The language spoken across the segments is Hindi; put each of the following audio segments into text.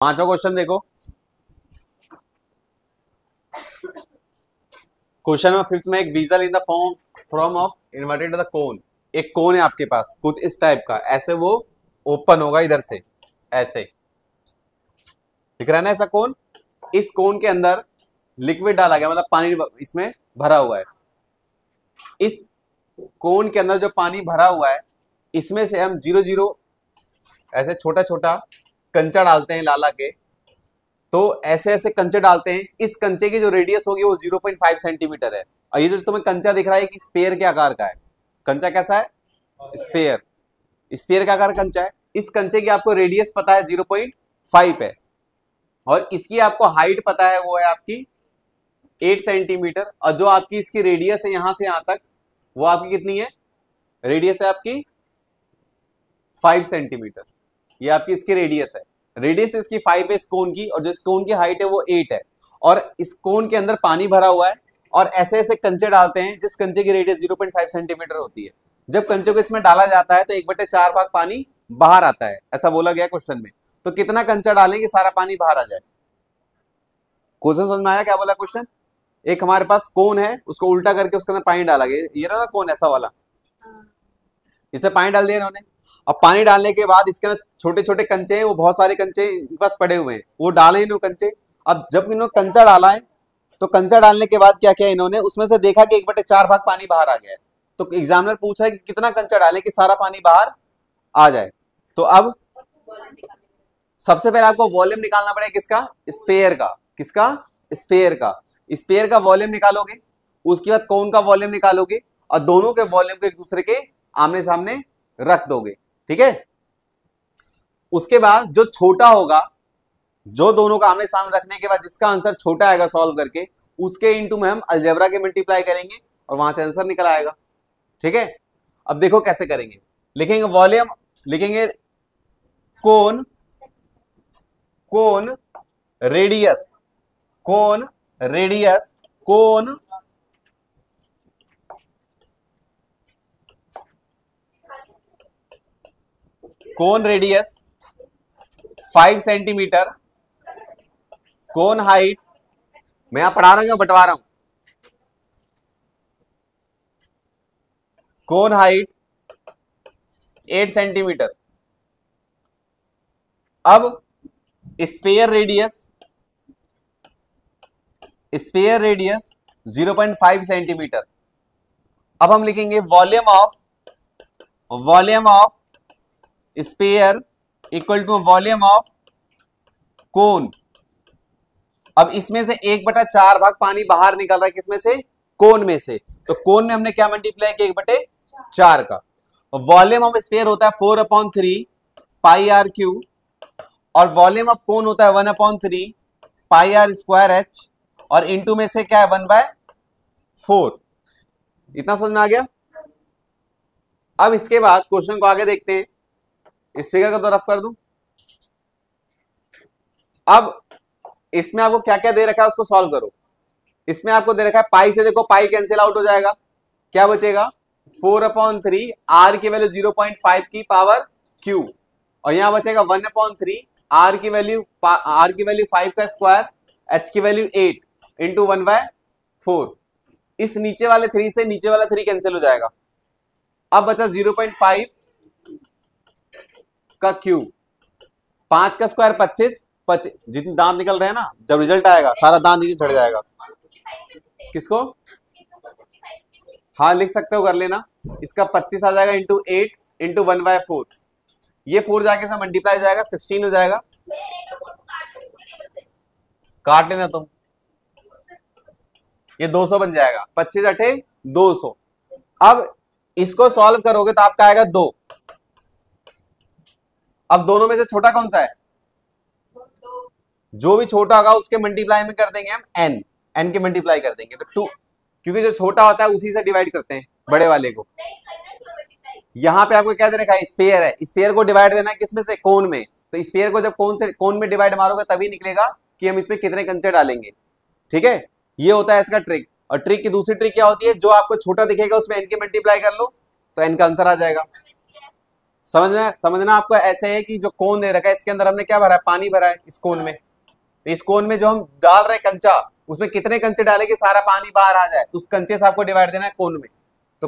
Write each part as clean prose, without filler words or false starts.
पांचवा क्वेश्चन देखो। क्वेश्चन नंबर 5 में एक vessel in the form of inverted the cone. एक कोन है आपके पास कुछ इस टाइप का, ऐसे वो ओपन होगा इधर से, ऐसे दिख रहा है ना ऐसा कोन। इस कोन के अंदर लिक्विड डाला गया, मतलब पानी इसमें भरा हुआ है। इस कोन के अंदर जो पानी भरा हुआ है इसमें से हम 0 ऐसे छोटा छोटा कंचा डालते हैं लाला के। तो ऐसे ऐसे कंचे डालते हैं। इस कंचे की जो रेडियस होगी वो 0.5 सेंटीमीटर है। और ये जो तुम्हें कंचा दिख रहा है कि स्पेयर के आकार का है। कंचा कैसा है? स्पेयर, स्पेयर का आकार कंचा है। इस कंचे की आपको रेडियस पता है 0.5 है और इसकी आपको हाइट पता है वो है आपकी 8 सेंटीमीटर। और जो आपकी इसकी रेडियस है यहां से यहां तक वो आपकी कितनी है? रेडियस है आपकी 5 सेंटीमीटर। ये आपकी इसकी रेडियस है। रेडियस इसकी 5 है इस कोन की, और जो इस कोन की हाइट है वो 8 है। और इस कोन के अंदर पानी भरा हुआ है और ऐसे ऐसे कंचे डालते हैं जिस कंचे की रेडियस 0.5 सेंटीमीटर होती है। जब कंचे को इसमें डाला जाता है तो 1/4 भाग पानी बाहर आता है, ऐसा बोला गया क्वेश्चन में। तो कितना कंचा डालेंगे सारा पानी बाहर आ जाए? क्वेश्चन समझ में आया क्या बोला क्वेश्चन? एक हमारे पास कोन है, उसको उल्टा करके उसके अंदर पानी डाला गया। ये ना कोन ऐसा वाला, इसे पानी डाल दिया इन्होंने। अब पानी डालने के बाद इसके अंदर छोटे छोटे कंचे हैं, वो बहुत सारे कंचे इनके पास पड़े हुए हैं, वो डाले इन्होंने कंचे। अब जब इन्होंने कंचा डाला है तो कंचा डालने के बाद क्या किया इन्होंने, उसमें से देखा कि 1/4 भाग पानी बाहर आ गया है। तो एग्जामिनर पूछ रहा है कि कितना कंचा डालें कि सारा पानी बाहर आ जाए। तो अब सबसे पहले आपको वॉल्यूम निकालना पड़ेगा किसका? स्पेयर का। किसका? स्पेयर का। स्पेयर का वॉल्यूम निकालोगे, उसके बाद कोन का वॉल्यूम निकालोगे और दोनों के वॉल्यूम को एक दूसरे के आमने सामने रख दोगे। ठीक है। उसके बाद जो छोटा होगा, जो दोनों का आमने सामने रखने के बाद जिसका आंसर छोटा आएगा सॉल्व करके, उसके इनटू में हम अलजेब्रा के मल्टीप्लाई करेंगे और वहां से आंसर निकल आएगा। ठीक है। अब देखो कैसे करेंगे। लिखेंगे वॉल्यूम, लिखेंगे cone, cone radius, cone radius, cone cone radius 5 centimetre, cone height, मैं यहां पढ़ा रहा हूं या बंटवा रहा हूं? Cone height 8 centimetre. अब sphere radius, sphere radius 0.5 centimetre. अब हम लिखेंगे volume of sphere equal to volume of cone. अब इसमें से 1/4 भाग पानी बाहर निकल रहा है, किसमें से? कोन में से। तो कोन में हमने क्या मल्टीप्लाई किया? 1/4 का। वॉल्यूम ऑफ स्पेयर होता है 4/3 पाई आर क्यू और वॉल्यूम ऑफ कोन होता है 1/3 पाई आर स्क्वायर एच और इनटू में से क्या है? 1/4। इतना समझ में आ गया? अब इसके बाद क्वेश्चन को आगे देखते हैं। इस फिगर का तो रफ कर दूं। अब इसमें आपको क्या क्या दे रखा है उसको सॉल्व करो। इसमें आपको दे रखा है पाई से, देखो पाई कैंसिल आउट हो जाएगा, क्या बचेगा? 4/3 आर की वैल्यू 0.5 की पावर क्यू और यहां बचेगा 1/3 आर की वैल्यू 5 का स्क्वायर, एच की वैल्यू 8 इंटू 1/4। इस नीचे वाले 3 से नीचे वाला 3 कैंसिल हो जाएगा। अब बचा 0.5 का क्यूब, 5 का स्क्वायर 25, जितने दांत निकल रहे हैं ना, जब रिजल्ट आएगा सारा दांत नीचे चढ़ जाएगा। किसको? हाँ लिख सकते हो, कर लेना। इसका 25 आ जाएगा इंटू 8 इंटू 1/4। ये 4 जाके से मल्टीप्लाई हो जाएगा, 16 हो जाएगा। काट लेना तुम, ये 200 बन जाएगा। 25 अठे 200। अब इसको सॉल्व करोगे तो आपका आएगा 2। अब दोनों में से छोटा कौन सा है? जो भी छोटा होगा उसके मल्टीप्लाई में कर देंगे हम n, n के मल्टीप्लाई कर देंगे तो 2, क्योंकि जो छोटा होता है उसी से डिवाइड करते हैं बड़े वाले को। यहाँ पे आपको क्या दे रखा है? स्पेयर है। स्पेयर को डिवाइड देना है किसमें से? कोन में। तो स्पेयर को जब कोन में डिवाइड मारोगे तभी निकलेगा कि हम इसमें कितने कंचे डालेंगे। ठीक है, ये होता है इसका ट्रिक। और ट्रिक की दूसरी ट्रिक क्या होती है? जो आपको छोटा दिखेगा उसमें n के मल्टीप्लाई कर लो तो n का आंसर आ जाएगा। समझना आपको ऐसे है कि जो कोन दे रखा है इसके अंदर हमने क्या भरा है, पानी भरा है इस कोन में। तो इस कोन में जो हम डाल रहे हैं कंचा, उसमें कितने कंचे डाले कि सारा पानी बाहर आ जाए, तो उस कंचे से आपको डिवाइड देना है कोन में। तो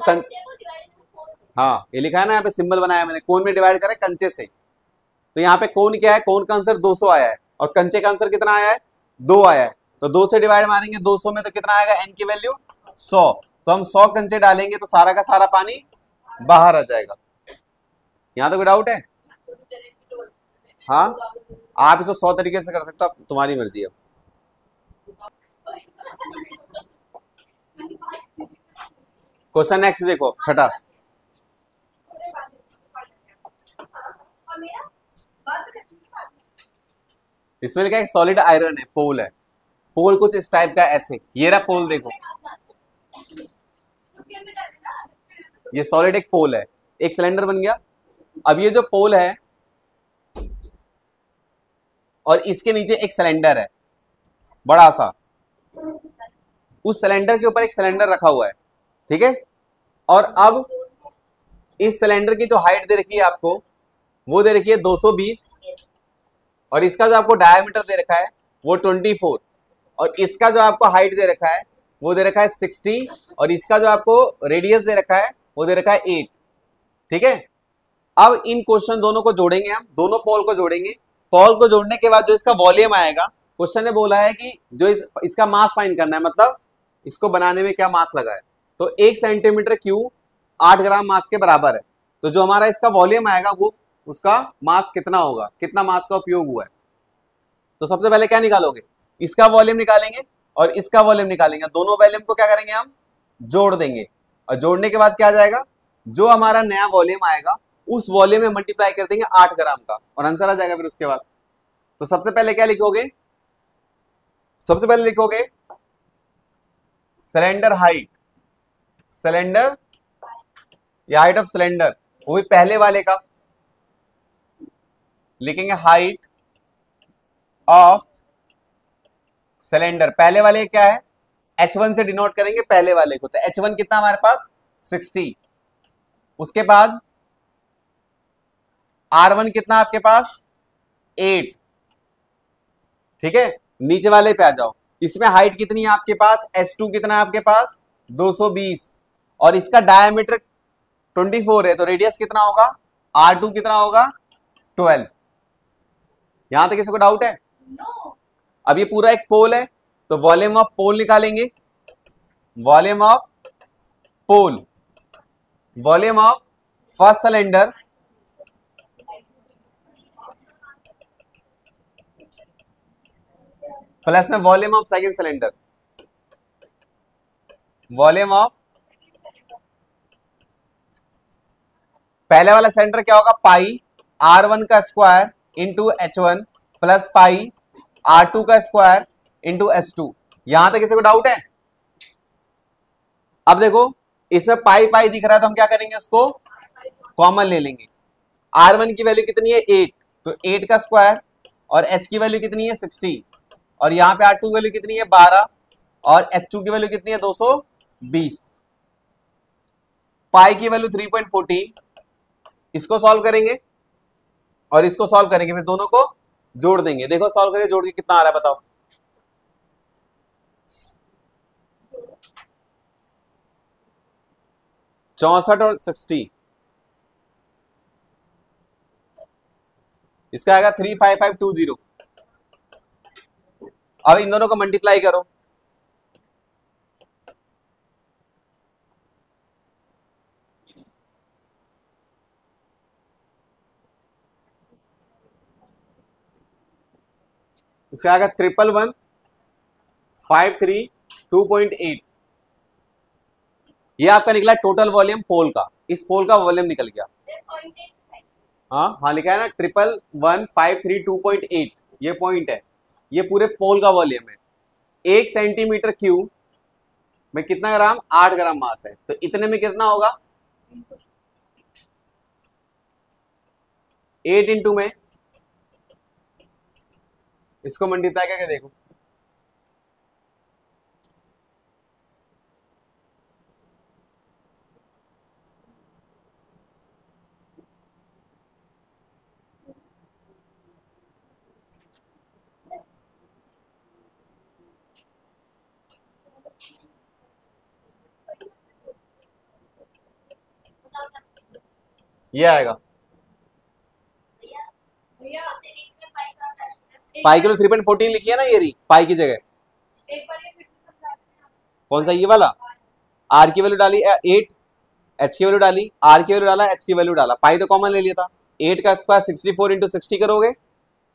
हाँ, ये लिखा है ना यहाँ पे, सिंबल बनाया मैंने, कोन में डिवाइड करें कंचे से। तो यहाँ पे कोन क्या है, कोन का आंसर 200 आया है और कंचे का आंसर कितना आया है, 2 आया है। तो 2 से डिवाइड मारेंगे 200 में तो कितना आएगा, एन की वैल्यू 100। तो हम 100 कंचे डालेंगे तो सारा का सारा पानी बाहर आ जाएगा। यहाँ तो कोई डाउट है? हाँ, आप इसको 100 तरीके से कर सकते हो, आप तुम्हारी मर्जी है। क्वेश्चन नेक्स्ट देखो, छठा। इसमें लिखा है सॉलिड आयरन है, पोल है। पोल कुछ इस टाइप का, ऐसे ये रहा पोल, देखो ये सॉलिड एक पोल है, एक सिलेंडर बन गया। अब ये जो पोल है और इसके नीचे एक सिलेंडर है बड़ा सा, उस सिलेंडर के ऊपर एक सिलेंडर रखा हुआ है, ठीक है। और अब इस सिलेंडर की जो हाइट दे रखी है आपको, वो दे रखी है 220, और इसका जो आपको डायमीटर दे रखा है वो 24, और इसका जो आपको हाइट दे रखा है वो दे रखा है 60, और इसका जो आपको रेडियस दे रखा है वो दे रखा है 8, ठीक है। अब इन क्वेश्चन दोनों को जोड़ेंगे, हम दोनों पोल को जोड़ेंगे। पोल को जोड़ने के बाद जो इसका वॉल्यूम आएगा, क्वेश्चन ने बोला है कि जो इसका मास फाइंड करना है, मतलब इसको बनाने में क्या मास लगा है। तो 1 सेंटीमीटर क्यूब 8 ग्राम मास के बराबर है। तो जो हमारा इसका वॉल्यूम आएगा वो उसका मास कितना होगा, कितना मास का उपयोग हुआ है। तो सबसे पहले क्या निकालोगे, इसका वॉल्यूम निकालेंगे और इसका वॉल्यूम निकालेंगे, दोनों वॉल्यूम को क्या करेंगे, हम जोड़ देंगे। और जोड़ने के बाद क्या आ जाएगा, जो हमारा नया वॉल्यूम आएगा उस वॉल्यूम में मल्टीप्लाई कर देंगे 8 ग्राम का, और आंसर आ जाएगा फिर उसके बाद। तो सबसे पहले क्या लिखोगे, सबसे पहले लिखोगे सिलेंडर हाइट, सिलेंडर या हाइट ऑफ सिलेंडर, वो भी पहले वाले का लिखेंगे, हाइट ऑफ सिलेंडर। पहले वाले क्या है, H1 से डिनोट करेंगे पहले वाले को, तो H1 कितना हमारे पास 60। उसके बाद R1 कितना आपके पास 8, ठीक है। नीचे वाले पे आ जाओ, इसमें हाइट कितनी है आपके पास, H2 कितना है आपके पास 220, और इसका डायमीटर 24 है, तो रेडियस कितना होगा, R2 कितना होगा 12। यहां तक किसी को डाउट है? no. अब ये पूरा एक पोल है, तो वॉल्यूम ऑफ पोल निकालेंगे, volume of pole, volume of first cylinder plus में volume of second cylinder, volume of पहले वाला सिलेंडर क्या होगा, पाई R1 का square into H1 plus pi R2 का स्क्वायर इंटू H2। यहां तक किसी को डाउट है? अब देखो इसमें पाई पाई दिख रहा है, तो हम क्या करेंगे, उसको कॉमन ले लेंगे। R1 की वैल्यू कितनी है 8, तो 8 का स्क्वायर, और H की वैल्यू कितनी है 60, और यहाँ पे R2 की वैल्यू कितनी है 12, और H2 की वैल्यू कितनी है 220, पाई की वैल्यू 3.14। इसको सॉल्व करेंगे और इसको सॉल्व करेंगे, फिर दोनों को जोड़ देंगे। देखो सॉल्व करके जोड़ के कितना आ रहा है बताओ। 64 और 60, इसका आएगा 35520। अब इन दोनों को मल्टीप्लाई करो, इसका आएगा 11153 2.8। ये आपका निकला टोटल वॉल्यूम पोल का, इस पोल का वॉल्यूम निकल गया। हाँ हाँ, लिखा है ना 11153 2.8, ये पॉइंट है, ये पूरे पोल का वॉल्यूम है। 1 सेंटीमीटर क्यूब में कितना ग्राम, 8 ग्राम मास है, तो इतने में कितना होगा, 8 इंटू में इसको मल्टीप्लाई करके देखो, ये आएगा पाई किलो 3.14 लिखी है ना, ये रही पाई की जगह। कौन सा, ये वाला? आर की वैल्यू डाली 8, एच की वैल्यू डाली, आर की वैल्यू डाला, एच की वैल्यू डाला, पाई तो कॉमन ले लिया था। 8 का स्क्वायर 64 इंटू 60 करोगे,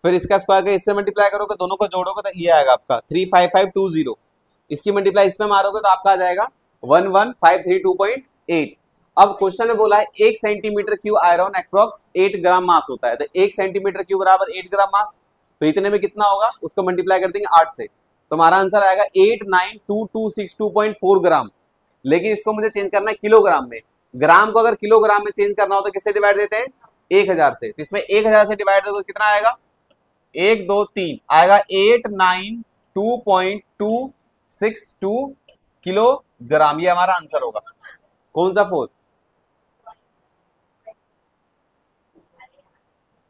फिर इसका स्क्वायर का इससे मल्टीप्लाई करोगे, दोनों को जोड़ोगे तो ये आएगा आपका 35520। इसकी मल्टीप्लाई इसमें मारोगे तो आपका आ जाएगा 11532.8। अब क्वेश्चन में बोला है 1 सेंटीमीटर क्यूब आयरन अप्रॉक्स 8 ग्राम मास होता है, तो 1 सेंटीमीटर क्यूब बराबर 8 ग्राम मास, तो इतने में कितना होगा उसको मल्टीप्लाई कर देंगे 8 से, तो हमारा आंसर आएगा 8922262.4 ग्राम। लेकिन इसको मुझे चेंज करना है किलोग्राम में। ग्राम को अगर किलोग्राम में चेंज करना हो तो किससे डिवाइड देते हैं? 1000 से। तो इसमें 1000 से डिवाइड दोगे तो कितना आएगा? 1 2 3 आएगा 892.262 किलोग्राम। ये हमारा आंसर होगा। कौन सा 4?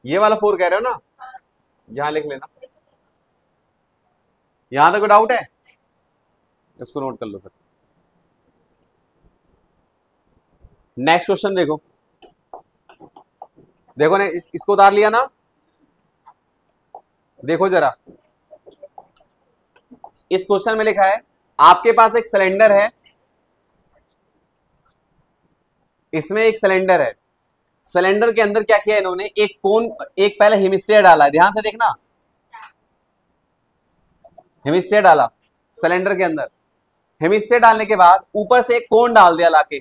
ये वाला 4 कह रहे हो ना, यहां लिख लेना। यहां तक कोई डाउट है? इसको नोट कर लो फिर। नेक्स्ट क्वेश्चन देखो, देखो ना इसको उतार लिया ना, देखो जरा इस क्वेश्चन में लिखा है आपके पास एक सिलेंडर है, इसमें एक सिलेंडर है, सिलेंडर के अंदर क्या किया इन्होंने, एक कोन, एक पहले हेमिस्फीयर डाला है, ध्यान से देखना, हेमिस्फीयर डाला सिलेंडर के अंदर। हेमिस्फीयर डालने के बाद ऊपर से एक कोन डाल दिया लाके।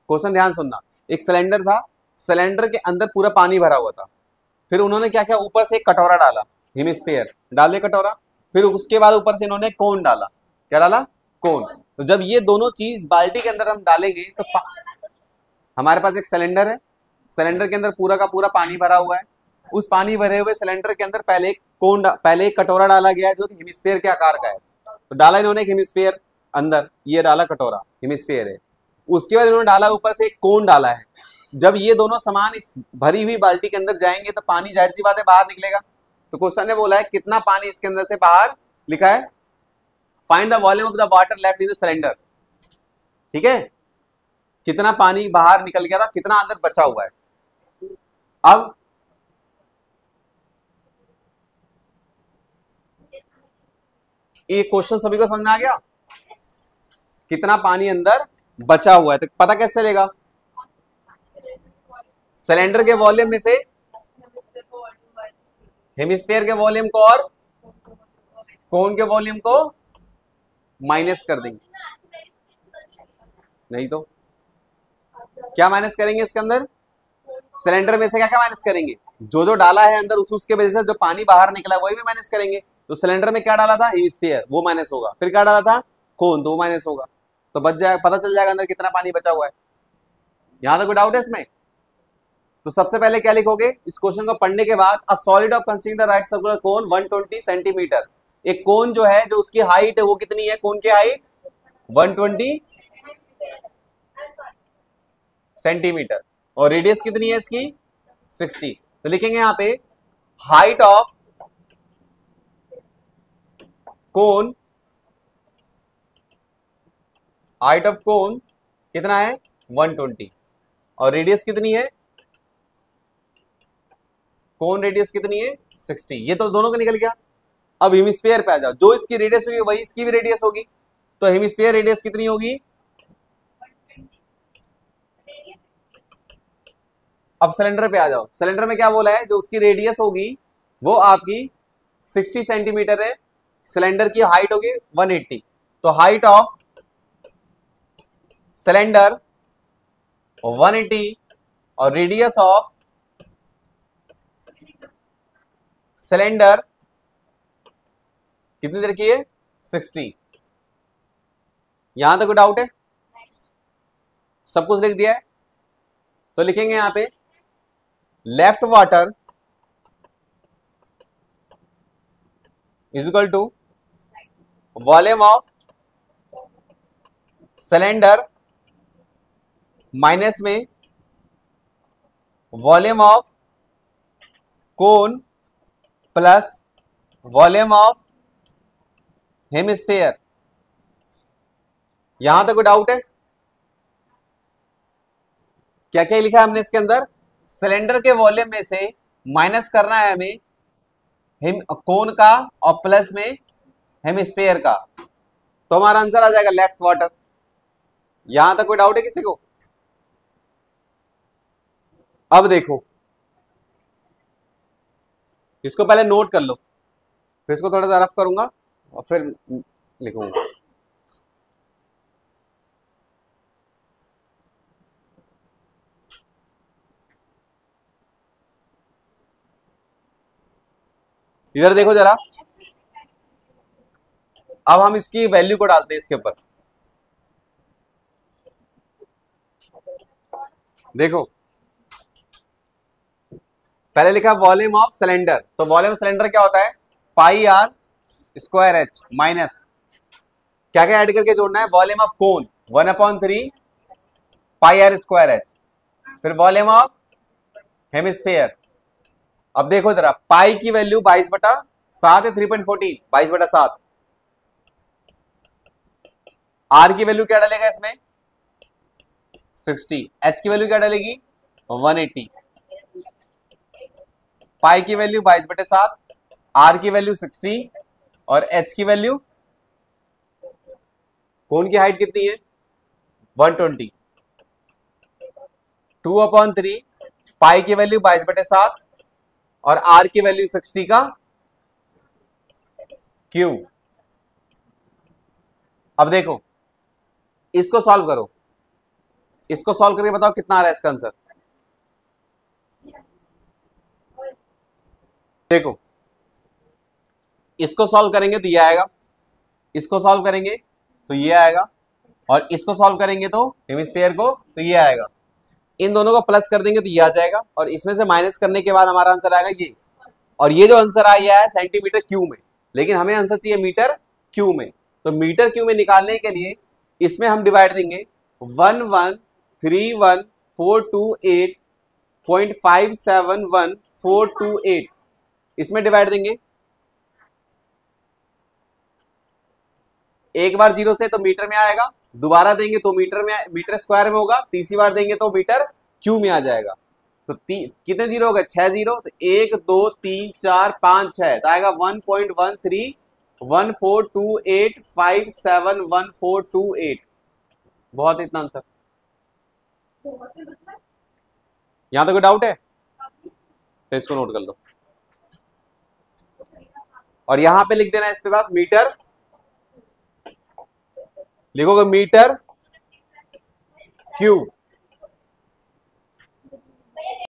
क्वेश्चन ध्यान सुनना, एक सिलेंडर था, सिलेंडर के अंदर पूरा पानी भरा हुआ था, फिर उन्होंने क्या किया, ऊपर से एक कटोरा डाला, हेमिस्फीयर डाल दिया कटोरा, फिर उसके बाद ऊपर से इन्होंने कोन डाला। क्या डाला? कोन। तो जब ये दोनों चीज बाल्टी के अंदर हम डालेंगे तो हमारे पास एक सिलेंडर है, सिलेंडर के अंदर पूरा का पूरा पानी भरा हुआ है, उस पानी भरे हुए सिलेंडर के अंदर पहले एक कोन, पहले एक कटोरा डाला गया है जो कि हेमिस्फीयर के आकार का है, तो डाला इन्होंने एक हेमिस्फीयर अंदर, ये डाला कटोरा, हेमिस्फीयर है। उसके बाद इन्होंने डाला ऊपर से एक कोन डाला है। जब ये दोनों सामान इस भरी हुई बाल्टी के अंदर जाएंगे तो पानी जाहिर सी बात है बाहर निकलेगा। तो क्वेश्चन ने बोला है कितना पानी इसके अंदर से बाहर, लिखा है find the volume of the water left in the cylinder. ठीक है, कितना पानी बाहर निकल गया था, कितना अंदर बचा हुआ है। अब ये क्वेश्चन सभी को समझ में आ गया? कितना पानी अंदर बचा हुआ है, तो पता कैसे चलेगा? सिलेंडर के वॉल्यूम में से हेमिस्फीयर के वॉल्यूम को और कोन के वॉल्यूम को माइनस कर देंगे। नहीं तो क्या माइनस करेंगे इसके अंदर? सिलेंडर में से क्या क्या माइनस करेंगे? जो जो डाला है अंदर उसके वजह से जो पानी बाहर निकला वही भी माइनस करेंगे। तो सिलेंडर में क्या डाला था? हेमिस्फीयर, वो माइनस होगा। फिर क्या डाला था? कोन, तो वो माइनस होगा। तो बच जाएगा, पता चल जाएगा अंदर कितना पानी बचा हुआ है। यहां तक कोई डाउट है इसमें? तो सबसे पहले क्या लिखोगे इस क्वेश्चन को पढ़ने के बाद? A solid of consisting the right circular cone 120 centimetre. एक कोन जो है, जो उसकी हाइट है वो कितनी है? कोन की हाइट 120 सेंटीमीटर और रेडियस कितनी है इसकी? 60। तो लिखेंगे यहां पे height of cone, height of cone कितना है? 120 और रेडियस कितनी है? कोन रेडियस कितनी है? 60। ये तो दोनों का निकल गया। अब हेमिस्फीयर पे आ जाओ, जो इसकी रेडियस होगी वही इसकी भी रेडियस होगी, तो हेमिस्फीयर रेडियस कितनी होगी? अब सिलेंडर पे आ जाओ, सिलेंडर में क्या बोला है? जो उसकी रेडियस होगी वो आपकी 60 सेंटीमीटर है, सिलेंडर की हाइट होगी 180। तो हाइट ऑफ सिलेंडर 180 और रेडियस ऑफ सिलेंडर कितनी देर की है? 60। यहां तक कोई डाउट है? सब कुछ लिख दिया है। तो लिखेंगे यहां पे left water is equal to volume of cylinder minus में volume of cone plus volume of hemisphere. यहां तक कोई डाउट है? क्या क्या लिखा है हमने इसके अंदर, सिलेंडर के वॉल्यूम में से माइनस करना है हमें कोन का और प्लस में हेमिस्फीयर का, तो हमारा आंसर आ जाएगा लेफ्ट क्वार्टर। यहां तक कोई डाउट है किसी को? अब देखो, इसको पहले नोट कर लो, फिर इसको थोड़ा सा रफ करूंगा और फिर लिखूंगा। इधर देखो जरा, अब हम इसकी वैल्यू को डालते हैं इसके ऊपर। देखो पहले लिखा वॉल्यूम ऑफ सिलेंडर, तो वॉल्यूम सिलेंडर क्या होता है, pi R square H minus क्या क्या ऐड करके जोड़ना है, volume of cone 1/3 pi R square H, फिर वॉल्यूम ऑफ हेमिस्फीयर। अब देखो जरा, पाई की वैल्यू 22/7 है, 3.14 22/7। आर की वैल्यू क्या डालेगा इसमें 60, एच की वैल्यू क्या डालेगी 180, पाई की वैल्यू 22/7, आर की वैल्यू 60 और एच की वैल्यू, कोन की हाइट कितनी है 120, 2/3 पाई की वैल्यू 22/7 और आर की वैल्यू 60 का क्यूब। अब देखो इसको सॉल्व करो, इसको सॉल्व करके बताओ कितना आ रहा है इसका आंसर। देखो इसको सॉल्व करेंगे तो ये आएगा, इसको सॉल्व करेंगे तो ये आएगा, और इसको सॉल्व करेंगे तो हेमिस्फीयर को तो ये आएगा। इन दोनों को प्लस कर देंगे तो ये आ जाएगा, और इसमें से माइनस करने के बाद हमारा आंसर आएगा ये। और ये जो आंसर आया है सेंटीमीटर क्यू में, लेकिन हमें आंसर चाहिए मीटर क्यू में। तो मीटर क्यू में निकालने के लिए इसमें हम डिवाइड देंगे 113142.571428, इसमें डिवाइड देंगे। एक बार जीरो से तो मीटर में आएगा, दोबारा देंगे तो मीटर में, मीटर स्क्वायर में होगा, तीसरी बार देंगे तो मीटर क्यू में आ जाएगा। तो कितने जीरो हो गए 6 जीरो, तो 1 2 3 4 5 6, तो आएगा 1.131428571428। बहुत इतना आंसर। यहां तो कोई डाउट है तो इसको नोट कर लो, और यहां पे लिख देना है इसके पास मीटर, लिखोगे मीटर क्यूब